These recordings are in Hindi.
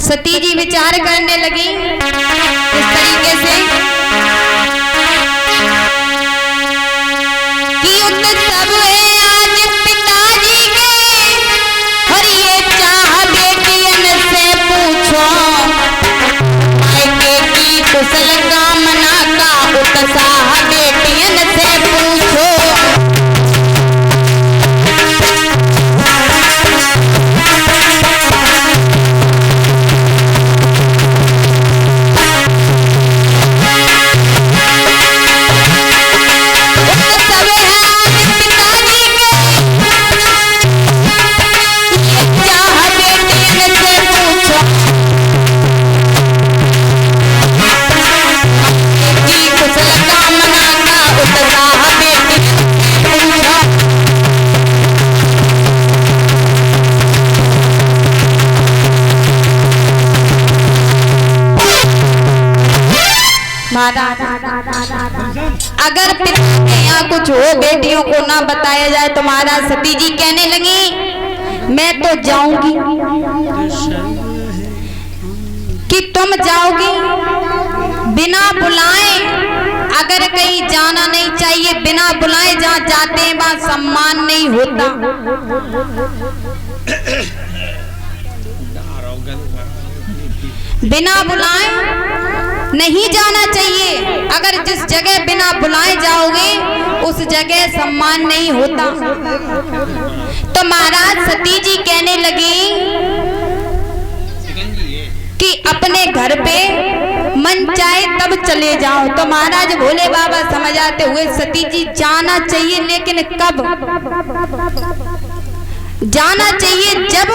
सती जी विचार करने लगी इस तरीके से कि उत्सव है आज पिताजी के, और ये चाह बेटियन से पूछो, मायके की कुशल कामना का उत्साह बेटियन से पूछो। अगर पिता के यहाँ कुछ हो बेटियों को ना बताया जाए तो महाराज सती जी कहने लगी मैं तो जाऊंगी। कि तुम जाओगी बिना बुलाए? अगर कहीं जाना नहीं चाहिए बिना बुलाए, जहाँ जाते हैं वहां सम्मान नहीं होता। बिना बुलाए नहीं जाना चाहिए। अगर जिस जगह बिना बुलाए जाओगे उस जगह सम्मान नहीं होता। तो महाराज सती जी कहने लगी कि अपने घर पे मन चाहे तब चले जाओ। तो महाराज भोले बाबा समझ आते हुए सती जी जाना चाहिए, लेकिन कब जाना चाहिए? जब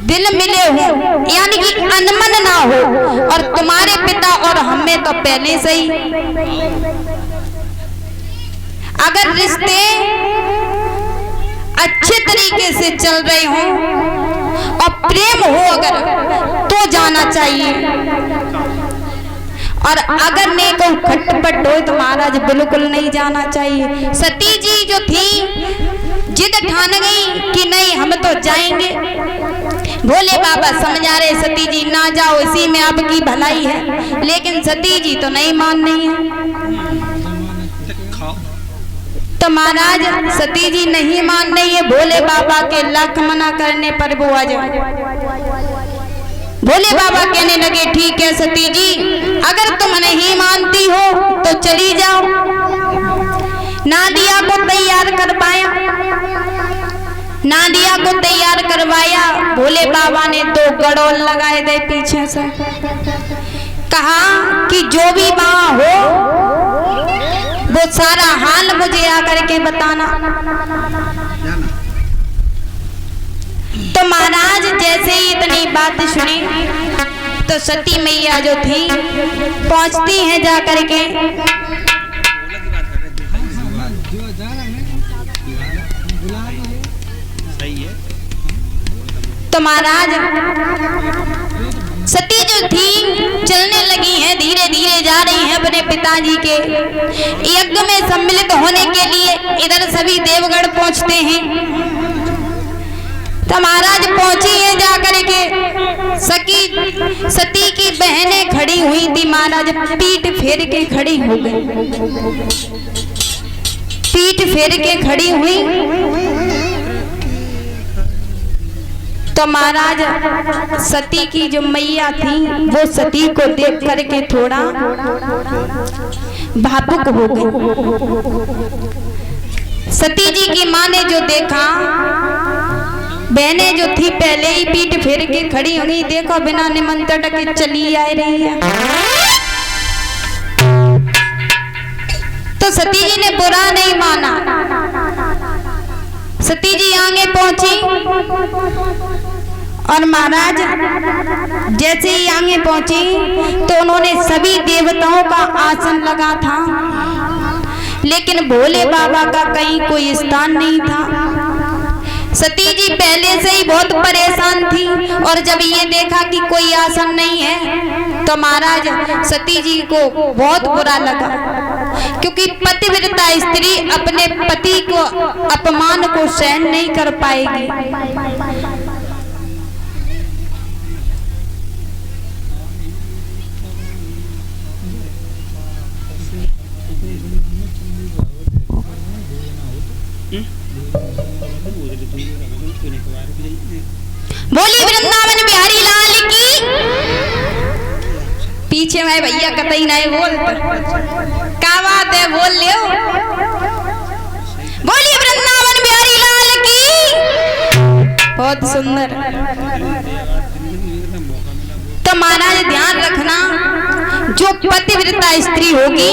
दिल मिले हो, यानी कि अनमन ना हो। और तुम्हारे पिता और हमें तो पहले से ही अगर रिश्ते अच्छे तरीके से चल रहे हो और प्रेम हो अगर, तो जाना चाहिए। और अगर नेक और खटपट हो तो महाराज बिल्कुल नहीं जाना चाहिए। सती जी जो थी जिद ठान गई कि नहीं हम तो जाएंगे। भोले बाबा समझा रहे सती जी ना जाओ, इसी में आपकी भलाई है। लेकिन सती जी तो नहीं मान रही है। तो महाराज सती जी नहीं मान रही है। भोले बाबा के लाख मना करने पर वो आ जाए। भोले बाबा कहने लगे ठीक है सती जी, अगर तुम नहीं मानती हो तो चली जाओ। नादिया को तैयार करवाया, नादिया को तैयार करवाया। भोले बाबा ने 2 गड़ोल लगाए दे पीछे से, कहा कि जो भी वहां हो वो सारा हाल मुझे आकर के बताना। तो महाराज जैसे ही इतनी बात सुनी तो सती मैया जो थी पहुंचती हैं जाकर के। तो महाराज सती जो थी चलने लगी हैं, धीरे धीरे जा रही हैं अपने पिताजी के यज्ञ में सम्मिलित होने के लिए। इधर सभी देवगण पहुंचते हैं। तो महाराज पहुंची है जाकर के। सती की बहनें खड़ी हुई थी। महाराज पीठ फेर के खड़ी हो गई, पीठ फेर के खड़ी हुई। तो महाराज सती की जो मैया थी वो सती को देख करके थोड़ा भावुक हो गई। सती जी की माँ ने जो देखा, बहनें जो थी पहले ही पीठ फेर के खड़ी हुई, देखो बिना निमंत्रण के चली आ रही है। तो सती जी ने बुरा नहीं माना। सती जी आगे पहुंची और महाराज जैसे ही आगे पहुंची तो उन्होंने सभी देवताओं का आसन लगा था, लेकिन भोले बाबा का कहीं कोई स्थान नहीं था। सती जी पहले से ही बहुत परेशान थी और जब ये देखा कि कोई आसन नहीं है तो महाराज सती जी को बहुत बुरा लगा, क्योंकि पतिव्रता स्त्री अपने पति को अपमान को सहन नहीं कर पाएगी। बोली वृंदावन बिहारी लाल की। पीछे मैं भैया कतई नहीं बोलता, क्या बात है, बोल लियो। बोली वृंदावन बिहारी लाल की। बहुत सुंदर। तो महाराज ध्यान रखना, जो पतिव्रता स्त्री होगी